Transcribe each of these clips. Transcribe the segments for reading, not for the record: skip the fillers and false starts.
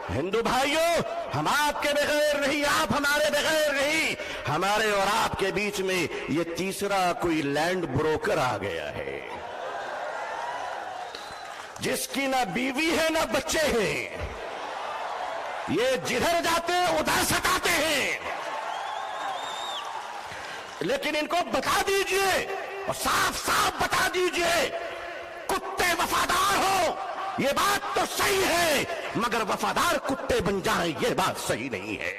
ہندو بھائیوں، ہم آپ کے بغیر نہیں، آپ ہمارے بغیر نہیں، ہمارے اور آپ کے بیچ میں یہ تیسرا کوئی لینڈ بروکر آ گیا ہے، جس کی نہ بیوی ہے نہ بچے ہیں، یہ جدھر جاتے ہیں ادھر ستاتے ہیں، لیکن ان کو بتا دیجئے اور صاف صاف بتا دیجئے، کتے وفادار ہو یہ بات تو صحیح ہے، مگر وفادار کتے بن جائیں یہ بات صحیح نہیں ہے۔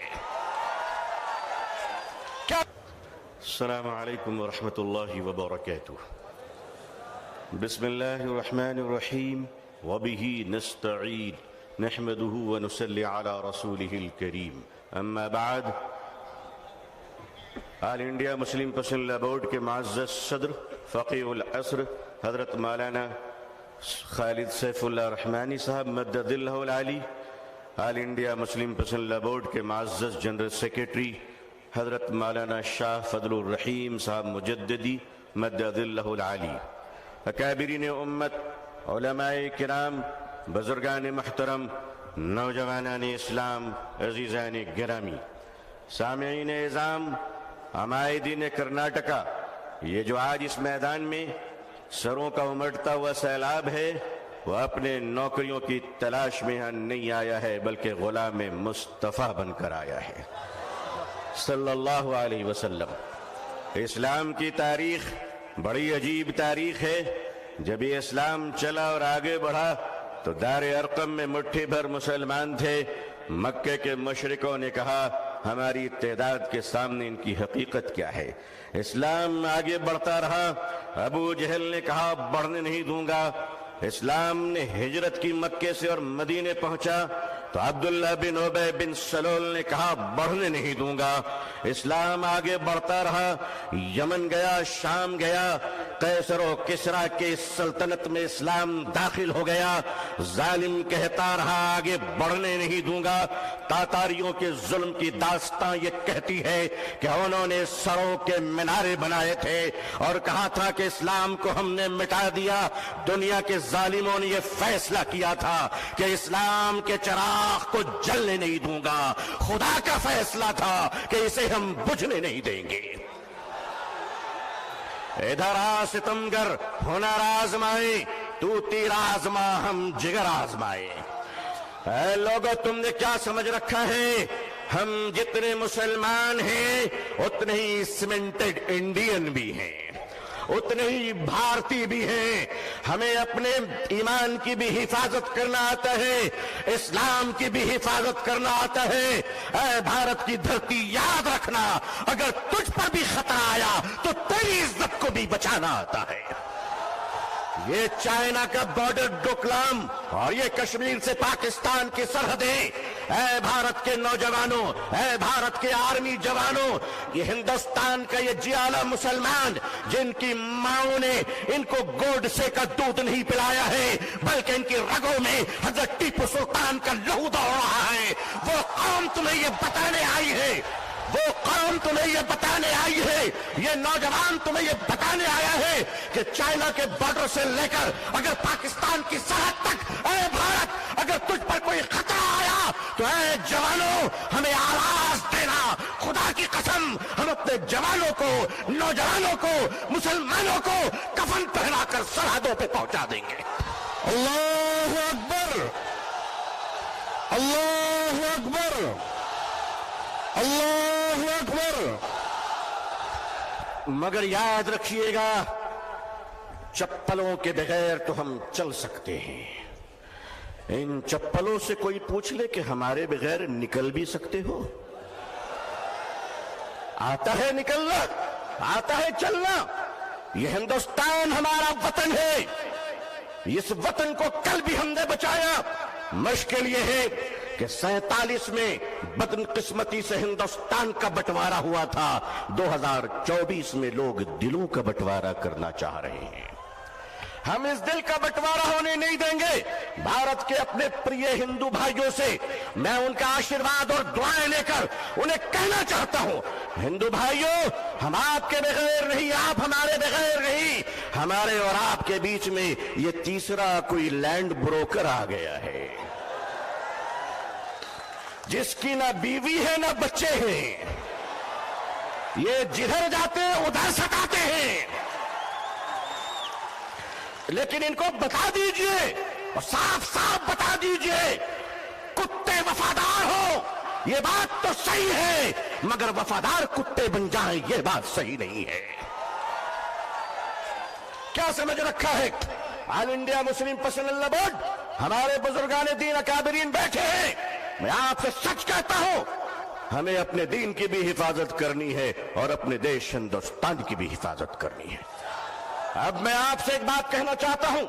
کیا؟ السلام علیکم ورحمۃ اللہ وبرکاتہ۔ بسم اللہ الرحمن الرحیم وبہ نستعین نحمده ونصلی علی رسولہ الکریم، اما بعد۔ آل انڈیا مسلم پسند بورڈ کے معزز صدر فقیہ العصر حضرت مولانا خالد سیف اللہ رحمانی صاحب مدد اللہ العالی، آل انڈیا مسلم پسند بورڈ کے معزز جنرل سیکریٹری حضرت مولانا شاہ فضل الرحیم صاحب مجددی مدد اللہ العالی، اکابرین امت، علماء کرام، بزرگان محترم، نوجوانان اسلام، عزیزان گرامی، سامعین اعظام، عمائدین کرناٹکا، یہ جو آج اس میدان میں سروں کا امٹتا ہوا سیلاب ہے، وہ اپنے نوکریوں کی تلاش میں یہاں نہیں آیا ہے بلکہ غلام مصطفیٰ بن کر آیا ہے صلی اللہ علیہ وسلم۔ اسلام کی تاریخ بڑی عجیب تاریخ ہے۔ جب یہ اسلام چلا اور آگے بڑھا تو دار ارقم میں مٹھی بھر مسلمان تھے۔ مکے کے مشرکوں نے کہا ہماری تعداد کے سامنے ان کی حقیقت کیا ہے۔ اسلام آگے بڑھتا رہا، ابو جہل نے کہا بڑھنے نہیں دوں گا۔ اسلام نے ہجرت کی مکے سے اور مدینے پہنچا تو عبداللہ بن ابی بن سلول نے کہا بڑھنے نہیں دوں گا۔ اسلام آگے بڑھتا رہا، یمن گیا، شام گیا، قیصر و کسریٰ کے سلطنت میں اسلام داخل ہو گیا۔ ظالم کہتا رہا آگے بڑھنے نہیں دوں گا۔ تاتاریوں کے ظلم کی داستان یہ کہتی ہے کہ انہوں نے سروں کے مینارے بنائے تھے اور کہا تھا کہ اسلام کو ہم نے مٹا دیا۔ دنیا کے ظالموں نے یہ فیصلہ کیا تھا کہ اسلام کے چراغ کو جلنے نہیں دوں گا۔ خدا کا فیصلہ تھا کہ اسے ہم بجھنے نہیں دیں گے۔ ادھر آ ستمگر، ہنر آزمائے، تو تیر آزما ہم جگر آزمائے۔ اے لوگو، تم نے کیا سمجھ رکھا ہے؟ ہم جتنے مسلمان ہیں اتنے ہی سیمنٹڈ انڈین بھی ہیں، اتنے ہی بھارتی بھی ہیں۔ ہمیں اپنے ایمان کی بھی حفاظت کرنا آتا ہے، اسلام کی بھی حفاظت کرنا آتا ہے۔ اے بھارت کی دھرتی، یاد رکھنا اگر تجھ پر بھی خطرہ آیا تو تیری عزت کو بھی بچانا آتا ہے۔ یہ چائنا کا بارڈر ڈوکلام اور یہ کشمیر سے پاکستان کی سرحدیں، اے بھارت کے نوجوانوں، اے بھارت کے آرمی جوانوں، یہ ہندوستان کا یہ جیالا مسلمان جن کی ماؤں نے ان کو گوڈسے کا دودھ نہیں پلایا ہے بلکہ ان کی رگوں میں حضرت ٹیپو سلطان کا لہو دوڑ رہا ہے، وہ قوم تمہیں یہ بتانے آئی ہے، وہ قوم تمہیں یہ بتانے آئی ہے، یہ نوجوان تمہیں یہ بتانے آیا ہے کہ چائنا کے بارڈر سے لے کر اگر پاکستان کی سرحد تک، اے بھارت، اگر تجھ پر کوئی خطرہ آیا تو اے جوانوں ہمیں آواز دینا۔ خدا کی قسم ہم اپنے جوانوں کو، نوجوانوں کو، مسلمانوں کو کفن پہنا کر سرحدوں پہ پہنچا دیں گے۔ اللہ اکبر، اللہ اکبر، اللہ اکبر۔ مگر یاد رکھیے گا، چپلوں کے بغیر تو ہم چل سکتے ہیں، ان چپلوں سے کوئی پوچھ لے کہ ہمارے بغیر نکل بھی سکتے ہو؟ آتا ہے نکلنا، آتا ہے چلنا۔ یہ ہندوستان ہمارا وطن ہے، اس وطن کو کل بھی ہم نے بچایا۔ مشکل یہ ہے کہ 47 میں بدقسمتی سے ہندوستان کا بٹوارا ہوا تھا، 2024 میں لوگ دلوں کا بٹوارا کرنا چاہ رہے ہیں۔ ہم اس دل کا بٹوارا ہونے نہیں دیں گے۔ بھارت کے اپنے پریے ہندو بھائیوں سے میں ان کا آشیرواد اور دعائیں لے کر انہیں کہنا چاہتا ہوں، ہندو بھائیوں، ہم آپ کے بغیر نہیں، آپ ہمارے بغیر نہیں، ہمارے اور آپ کے بیچ میں یہ تیسرا کوئی لینڈ بروکر آ گیا ہے۔ جس کی نہ بیوی ہے نہ بچے ہیں، یہ جدھر جاتے ہیں ادھر ستاتے ہیں، لیکن ان کو بتا دیجئے اور صاف صاف بتا دیجئے، کتے وفادار ہو یہ بات تو صحیح ہے، مگر وفادار کتے بن جائیں یہ بات صحیح نہیں ہے۔ کیا سمجھ رکھا ہے؟ آل انڈیا مسلم پرسنل لا بورڈ، ہمارے بزرگان دین اکابرین بیٹھے ہیں، میں آپ سے سچ کہتا ہوں، ہمیں اپنے دین کی بھی حفاظت کرنی ہے اور اپنے دیش ہندوستان کی بھی حفاظت کرنی ہے۔ اب میں آپ سے ایک بات کہنا چاہتا ہوں،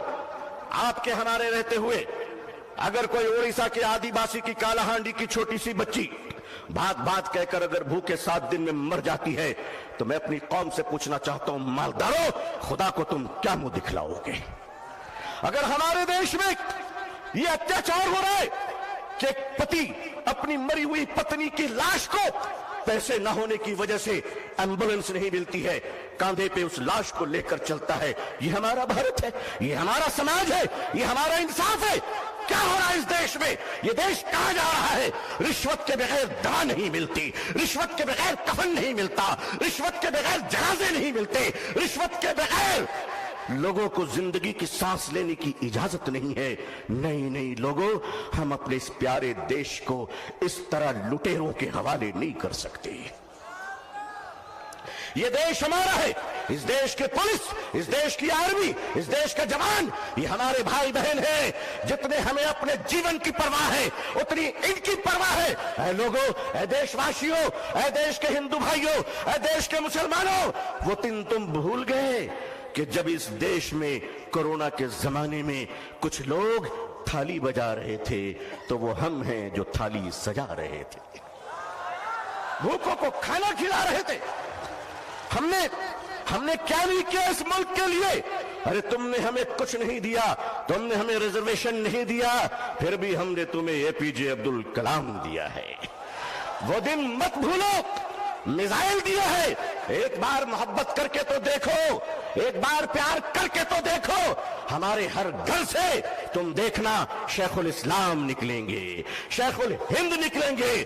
آپ کے ہمارے رہتے ہوئے اگر کوئی اڑیسہ کے آدی باسی کی کالا ہانڈی کی چھوٹی سی بچی بات کہہ کر اگر بھوکے 7 دن میں مر جاتی ہے تو میں اپنی قوم سے پوچھنا چاہتا ہوں، مالدارو خدا کو تم کیا منہ دکھلاؤ گے؟ اگر ہمارے دیش میں یہ اتیاچار ہو رہا ہے کہ ایک پتی اپنی مری ہوئی پتنی کی لاش کو پیسے نہ ہونے کی وجہ سے ایمبولنس نہیں ملتی ہے، کاندھے پہ اس لاش کو لے کر چلتا ہے، یہ ہمارا بھارت ہے، یہ ہمارا سماج ہے، یہ ہمارا انصاف ہے۔ کیا ہو رہا ہے اس دیش میں؟ یہ دیش کہاں جا رہا ہے؟ رشوت کے بغیر دوا نہیں ملتی، رشوت کے بغیر کفن نہیں ملتا، رشوت کے بغیر جنازے نہیں ملتے، رشوت کے بغیر لوگوں کو زندگی کی سانس لینے کی اجازت نہیں ہے۔ نہیں لوگوں، ہم اپنے اس پیارے دیش کو اس طرح لٹیروں کے حوالے نہیں کر سکتے۔ یہ دیش ہمارا ہے، اس دیش کے پولیس، اس دیش کی آرمی، اس دیش کا جوان، یہ ہمارے بھائی بہن ہیں۔ جتنے ہمیں اپنے جیون کی پرواہ ہے اتنی ان کی پرواہ ہے۔ اے لوگوں، اے دیش واسیوں، اے دیش کے ہندو بھائیوں، اے دیش کے مسلمانوں، وہ دن تم بھول گئے کہ جب اس دیش میں کورونا کے زمانے میں کچھ لوگ تھالی بجا رہے تھے تو وہ ہم ہیں جو تھالی سجا رہے تھے، بھوکوں کو کھانا کھلا رہے تھے۔ ہم نے کیا نہیں کیا اس ملک کے لیے؟ ارے تم نے ہمیں کچھ نہیں دیا، تم نے ہمیں ریزرویشن نہیں دیا، پھر بھی ہم نے تمہیں اے پی جے عبد الکلام دیا ہے۔ وہ دن مت بھولو، میزائل دیا ہے، ایک بار محبت کر کے تو دیکھو، ایک بار پیار کر کے تو دیکھو۔ ہمارے ہر گھر سے تم دیکھنا شیخ الاسلام نکلیں گے، شیخ الہند نکلیں گے۔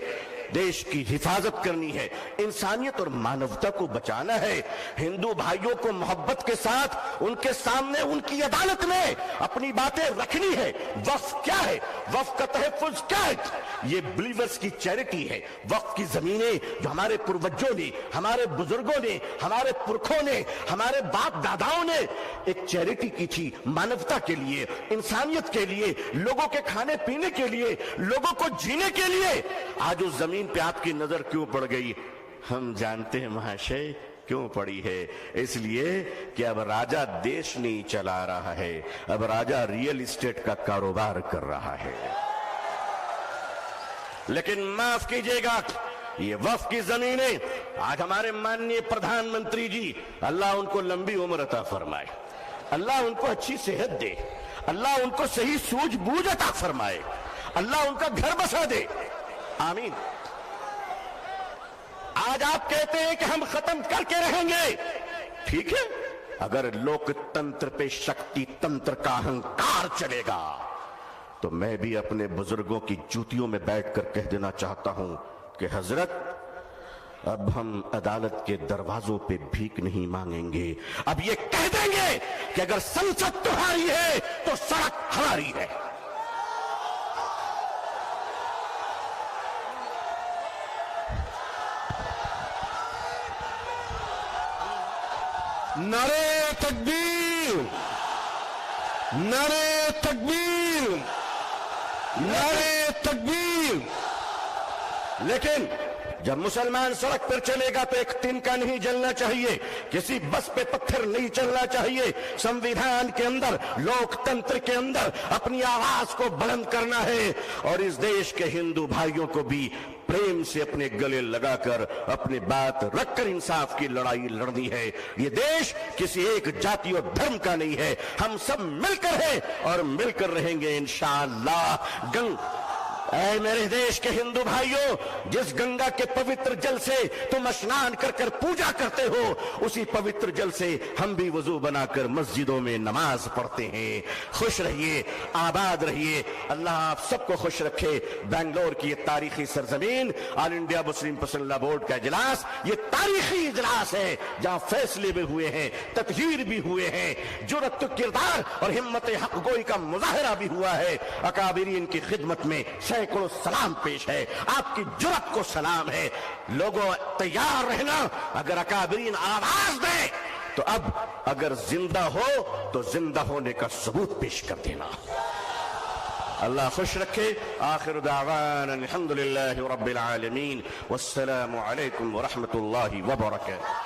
دیش کی حفاظت کرنی ہے، انسانیت اور مانوتا کو بچانا ہے، ہندو بھائیوں کو محبت کے ساتھ ان کے سامنے ان کی عدالت میں اپنی باتیں رکھنی ہے۔ وقف کیا ہے؟ وقف کا تحفظ کیا ہے؟ یہ بلیورز کی چیریٹی ہے۔ وقف کی زمینیں جو ہمارے پروجوں نے، ہمارے بزرگوں نے، ہمارے پرکھوں نے، ہمارے باپ داداؤں نے ایک چیریٹی کی تھی، مانوتا کے لیے، انسانیت کے لیے، لوگوں کے کھانے پینے کے لیے، لوگوں کو جینے کے لیے۔ آج اس زمین پہ آپ کی نظر کیوں پڑ گئی؟ ہم جانتے ہیں مہاشے کیوں پڑی ہے، اس لیے کہ اب راجہ دیش نہیں چلا رہا ہے، اب راجہ ریئل اسٹیٹ کا کاروبار کر رہا ہے۔ لیکن معاف کیجئے گا، یہ وقف کی زمینیں آج ہمارے ماننی پردھان منتری جی، اللہ ان کو لمبی عمر عطا فرمائے، اللہ ان کو اچھی صحت دے، اللہ ان کو صحیح سوجھ بوجھ عطا فرمائے، اللہ ان کا گھر بسا دے، آمین۔ آج آپ کہتے ہیں کہ ہم ختم کر کے رہیں گے، ٹھیک ہے، اگر لوک تنتر پہ شکتی تنتر کا اہنکار چلے گا تو میں بھی اپنے بزرگوں کی جوتیوں میں بیٹھ کر کہہ دینا چاہتا ہوں کہ حضرت اب ہم عدالت کے دروازوں پہ بھیک نہیں مانگیں گے، اب یہ کہہ دیں گے کہ اگر سنسد تمہاری ہے تو سڑک ہماری ہے۔ نعرے تکبیر، نعرے تکبیر، نعرے تکبیر۔ لیکن جب مسلمان سڑک پر چلے گا تو ایک تنکا نہیں جلنا چاہیے، کسی بس پہ پتھر نہیں چلنا چاہیے، سمویدھان کے اندر، لوک تنتر کے اندر اپنی آواز کو بلند کرنا ہے، اور اس دیش کے ہندو بھائیوں کو بھی پریم سے اپنے گلے لگا کر اپنی بات رکھ کر انصاف کی لڑائی لڑنی ہے۔ یہ دیش کسی ایک جاتی اور دھرم کا نہیں ہے، ہم سب مل کر ہیں اور مل کر رہیں گے انشاءاللہ۔ اے میرے دیش کے ہندو بھائیوں، جس گنگا کے پوتر جل سے تم اسنان کر کر پوجا کرتے ہو، اسی پوتر جل سے ہم بھی وضو بنا کر مسجدوں میں نماز پڑھتے ہیں۔ خوش رہیے، آباد رہیے، اللہ آپ سب کو خوش رکھے۔ بنگلور کی یہ تاریخی سرزمین، آل انڈیا مسلم پسند لا بورڈ کا اجلاس، یہ تاریخی اجلاس ہے جہاں فیصلے بھی ہوئے ہیں، تطہیر بھی ہوئے ہیں، جرأت کردار اور ہمت حق گوئی کا مظاہرہ بھی ہوا ہے۔ اکابرین کی خدمت میں سینکڑوں سلام پیش ہے، آپ کی جرأت کو سلام ہے۔ لوگوں تیار رہنا، اگر اکابرین آواز دے تو اب اگر زندہ ہو تو زندہ ہونے کا ثبوت پیش کر دینا۔ اللہ خوش رکھے۔ آخر دعوانا الحمدللہ رب العالمین، والسلام علیکم ورحمۃ اللہ وبرکاتہ۔